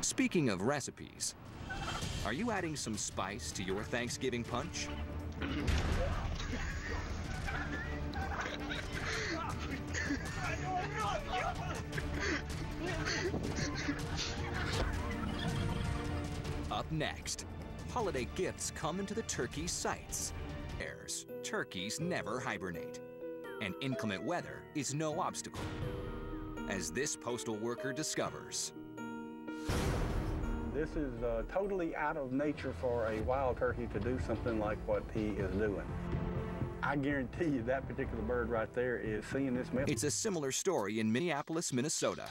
Speaking of recipes, are you adding some spice to your Thanksgiving punch? Up next, holiday gifts come into the turkey's sights. Turkeys never hibernate, and inclement weather is no obstacle, as this postal worker discovers. This is totally out of nature for a wild turkey to do something like what he is doing. I guarantee you that particular bird right there is seeing this message. It's a similar story in Minneapolis, Minnesota,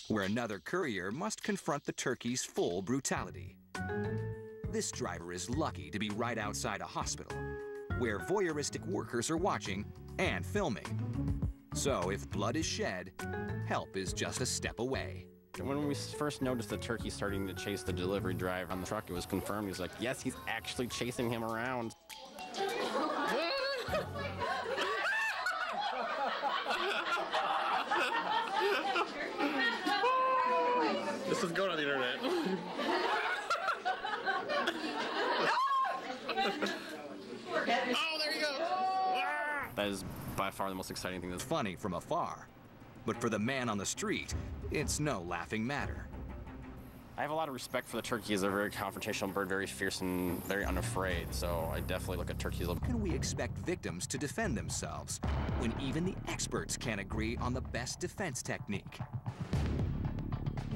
where another courier must confront the turkey's full brutality. This driver is lucky to be right outside a hospital, where voyeuristic workers are watching and filming. So if blood is shed, help is just a step away. When we first noticed the turkey starting to chase the delivery driver on the truck, it was confirmed. He was like, yes, he's actually chasing him around. This is going on the internet. Oh, there you go. That is by far the most exciting thing. It's funny from afar, but for the man on the street, it's no laughing matter. I have a lot of respect for the turkey. He's a very confrontational bird, very fierce and very unafraid, so I definitely look at turkeys. How can we expect victims to defend themselves when even the experts can't agree on the best defense technique?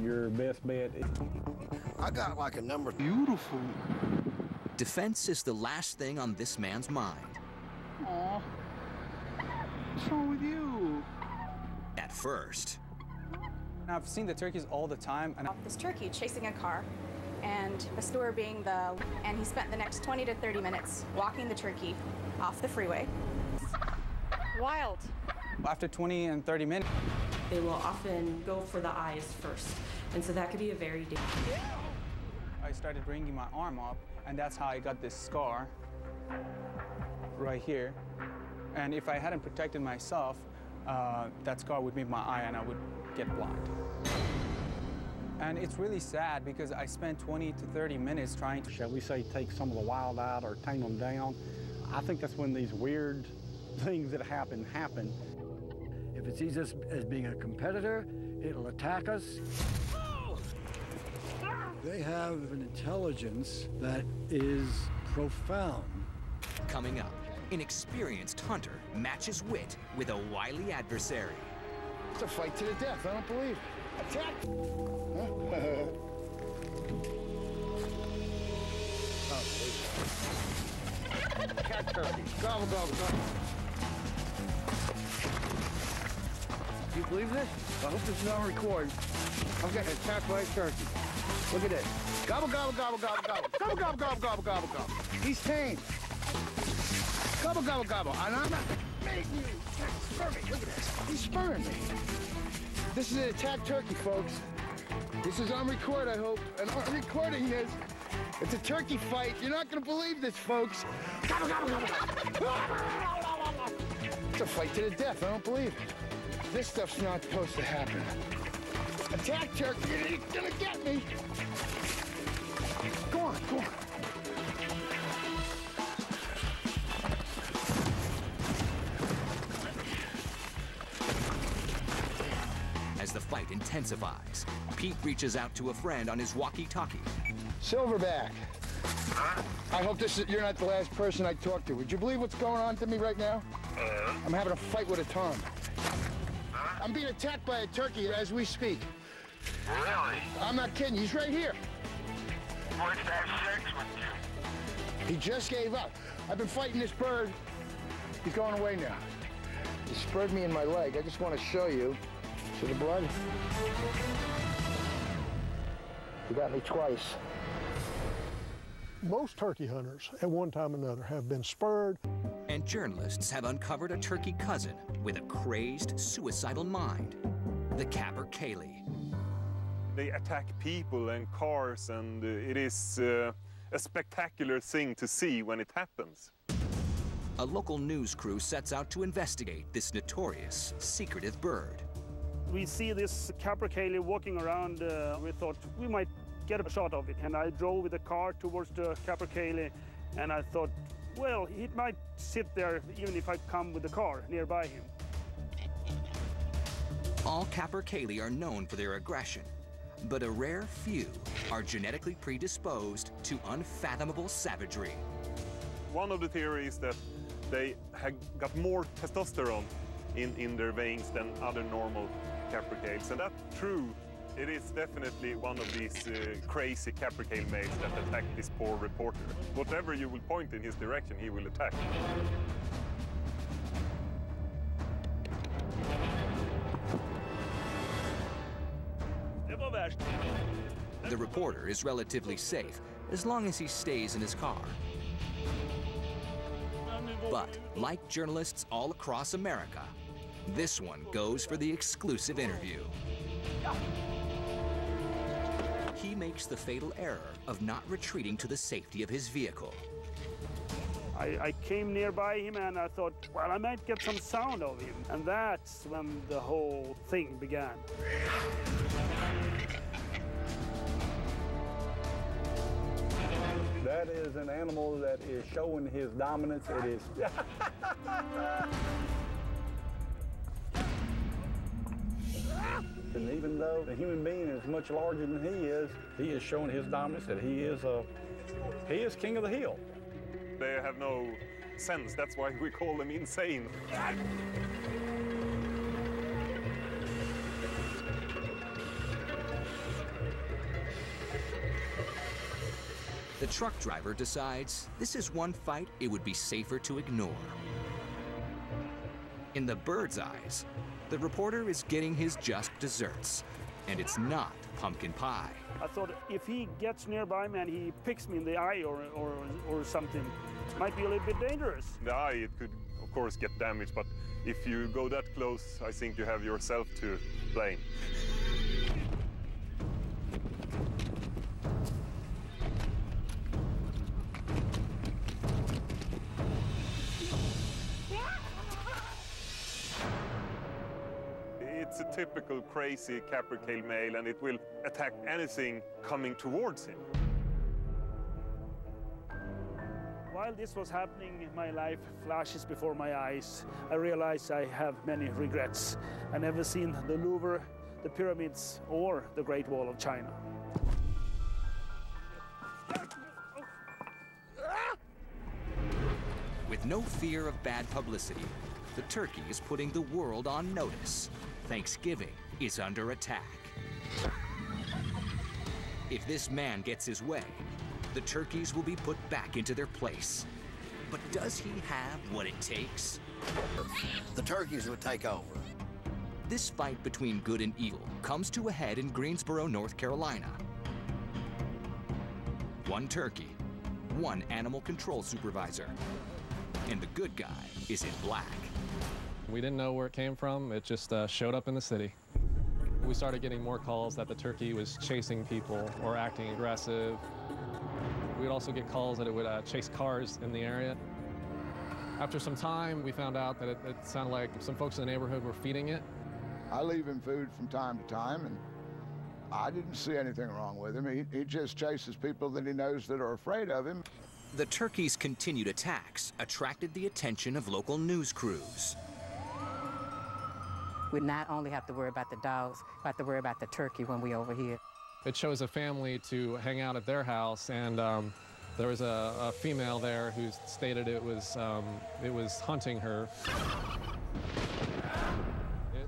Your best bet is... I got like a number. Beautiful. Defense is the last thing on this man's mind. Aw. What's wrong with you? At first. I've seen the turkeys all the time. And this turkey chasing a car, and the steward and he spent the next 20 to 30 minutes walking the turkey off the freeway. Wild. After 20 and 30 minutes, they will often go for the eyes first, and so that could be a very dangerous. I started bringing my arm up, and that's how I got this scar right here. And if I hadn't protected myself, that scar would meet my eye and I would get blind. And it's really sad because I spent 20 to 30 minutes trying to, shall we say, take some of the wild out or tame them down. I think that's when these weird things that happen. If it sees us as being a competitor, it'll attack us. They have an intelligence that is profound. Coming up, an experienced hunter matches wit with a wily adversary. It's a fight to the death, I don't believe it. Attack! Cat turkey. Gobble, gobble, gobble. Do you believe this? I hope this is on record. I'm getting attacked by a turkey. Look at this. Gobble, gobble, gobble, gobble, gobble. Gobble, gobble, gobble, gobble, gobble, gobble. He's tame. Gobble, gobble, gobble. And I'm not making you. Spur me. Look at this. He's spurring me. This is an attack turkey, folks. This is on record, I hope. And I'm recording this. It's a turkey fight. You're not going to believe this, folks. Gobble, gobble, gobble, gobble. It's a fight to the death. I don't believe it. This stuff's not supposed to happen. Attack turkey. You're going to get me. Go on, go on. As the fight intensifies, Pete reaches out to a friend on his walkie-talkie. Silverback. I hope you're not the last person I talk to. Would you believe what's going on to me right now? I'm having a fight with a tom. I'm being attacked by a turkey as we speak. Really? I'm not kidding. He's right here. What's that sex with you? He just gave up. I've been fighting this bird. He's going away now. He spurred me in my leg. I just want to show you. See the blood? He got me twice. Most turkey hunters, at one time or another, have been spurred. And journalists have uncovered a turkey cousin with a crazed, suicidal mind, the capercaillie. They attack people and cars, and it is a spectacular thing to see when it happens. A local news crew sets out to investigate this notorious, secretive bird. We see this capercaillie walking around. We thought we might get a shot of it. And I drove with the car towards the capercaillie, and I thought, well, he might sit there even if I come with the car nearby him. All capercaillie are known for their aggression, but a rare few are genetically predisposed to unfathomable savagery. One of the theories that they have got more testosterone in their veins than other normal capercailles, and that's true. It is definitely one of these crazy capercaillie males that attacked this poor reporter. Whatever you will point in his direction, he will attack. The reporter is relatively safe as long as he stays in his car. But like journalists all across America, this one goes for the exclusive interview. He makes the fatal error of not retreating to the safety of his vehicle. I came nearby him and I thought, well, I might get some sound of him. And that's when the whole thing began. That is an animal that is showing his dominance. It is. And even though the human being is much larger than he is showing his dominance, that he is king of the hill. They have no sense. That's why we call them insane. The truck driver decides this is one fight it would be safer to ignore. In the bird's eyes, the reporter is getting his just desserts, and it's not pumpkin pie. I thought if he gets nearby me and he picks me in the eye or something, it might be a little bit dangerous. The eye, it could, of course, get damaged, but if you go that close, I think you have yourself to blame. It's a typical crazy capercaillie male, and it will attack anything coming towards him. While this was happening, my life flashes before my eyes. I realize I have many regrets. I never seen the Louvre, the pyramids, or the Great Wall of China. With no fear of bad publicity, the turkey is putting the world on notice. Thanksgiving is under attack. If this man gets his way, the turkeys will be put back into their place. But does he have what it takes? The turkeys would take over. This fight between good and evil comes to a head in Greensboro, North Carolina. One turkey, one animal control supervisor, and the good guy is in black. We didn't know where it came from. It just showed up in the city. We started getting more calls that the turkey was chasing people or acting aggressive. We'd also get calls that it would chase cars in the area. After some time, we found out that it sounded like some folks in the neighborhood were feeding it. I leave him food from time to time, and I didn't see anything wrong with him. He just chases people that he knows that are afraid of him. The turkey's continued attacks attracted the attention of local news crews. We not only have to worry about the dogs, we have to worry about the turkey when we over here. It chose a family to hang out at their house, and there was a female there who stated it was hunting her.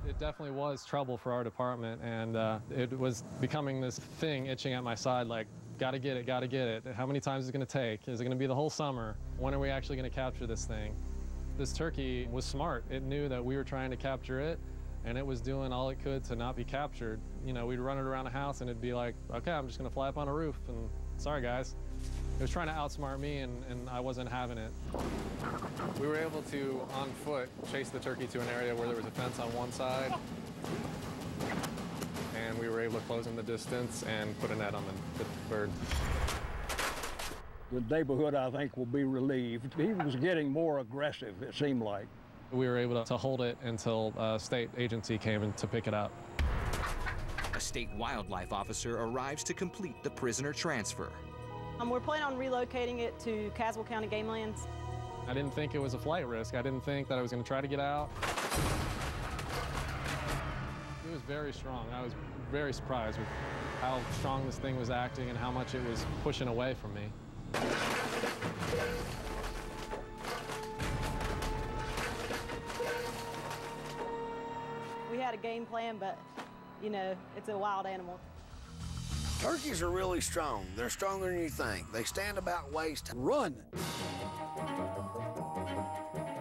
It definitely was trouble for our department, and it was becoming this thing itching at my side, like, gotta get it, gotta get it. How many times is it gonna take? Is it gonna be the whole summer? When are we actually gonna capture this thing? This turkey was smart. It knew that we were trying to capture it, and it was doing all it could to not be captured. You know, we'd run it around the house, and it'd be like, okay, I'm just gonna fly up on a roof, and sorry, guys. It was trying to outsmart me, and I wasn't having it. We were able to, on foot, chase the turkey to an area where there was a fence on one side, and we were able to close in the distance and put a net on the bird. The neighborhood, I think, will be relieved. He was getting more aggressive, it seemed like. We were able to hold it until a state agency came in to pick it up. A state wildlife officer arrives to complete the prisoner transfer. We're planning on relocating it to Caswell County Game Lands. I didn't think it was a flight risk. I didn't think that I was going to try to get out. It was very strong. I was very surprised with how strong this thing was acting and how much it was pushing away from me. We had a game plan, but, you know, it's a wild animal. Turkeys are really strong. They're stronger than you think. They stand about waist. Run!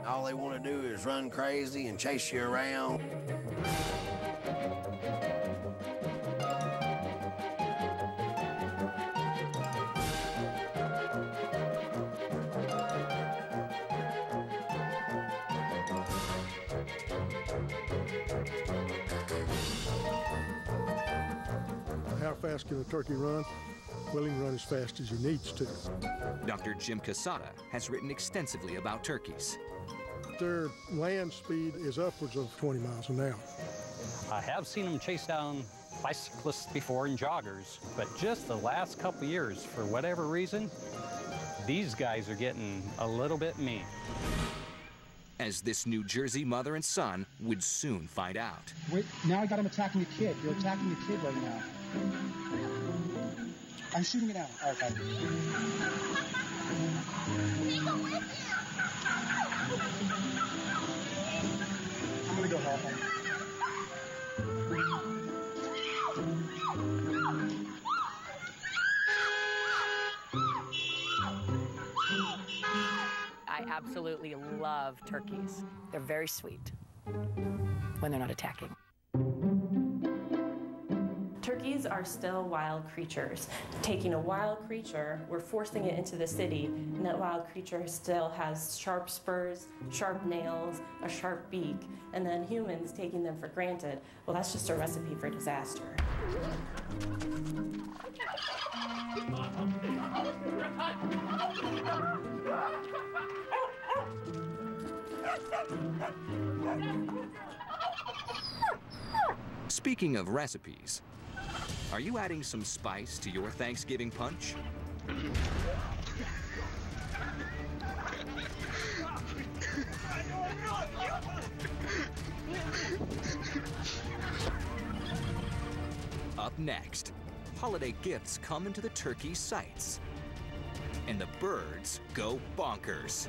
All they want to do is run crazy and chase you around. How fast can a turkey run? Well, he can run as fast as he needs to. Dr. Jim Casada has written extensively about turkeys. Their land speed is upwards of 20 miles an hour. I have seen them chase down bicyclists before and joggers, but just the last couple years, for whatever reason, these guys are getting a little bit mean. As this New Jersey mother and son would soon find out. Wait, now I got him attacking the kid. You're attacking the kid right now. I'm shooting it out. Okay. I'm gonna go help him. I absolutely love turkeys. They're very sweet when they're not attacking. Turkeys are still wild creatures. Taking a wild creature, we're forcing it into the city, and that wild creature still has sharp spurs, sharp nails, a sharp beak, and then humans taking them for granted. Well, that's just a recipe for disaster. Speaking of recipes, are you adding some spice to your Thanksgiving punch? Up next, holiday gifts come into the turkey's sights, and the birds go bonkers.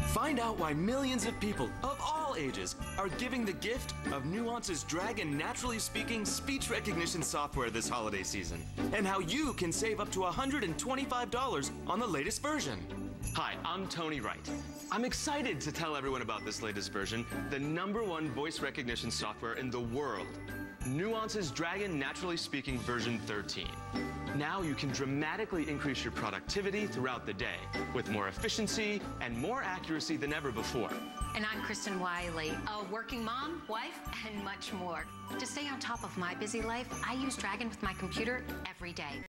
Find out why millions of people of all ages are giving the gift of Nuance's Dragon Naturally Speaking speech recognition software this holiday season, and how you can save up to $125 on the latest version. Hi, I'm Tony Wright. I'm excited to tell everyone about this latest version, the #1 voice recognition software in the world, Nuance's Dragon Naturally Speaking version 13. Now you can dramatically increase your productivity throughout the day with more efficiency and more accuracy than ever before. And I'm Kristen Wiley, a working mom, wife, and much more. To stay on top of my busy life, I use Dragon with my computer every day.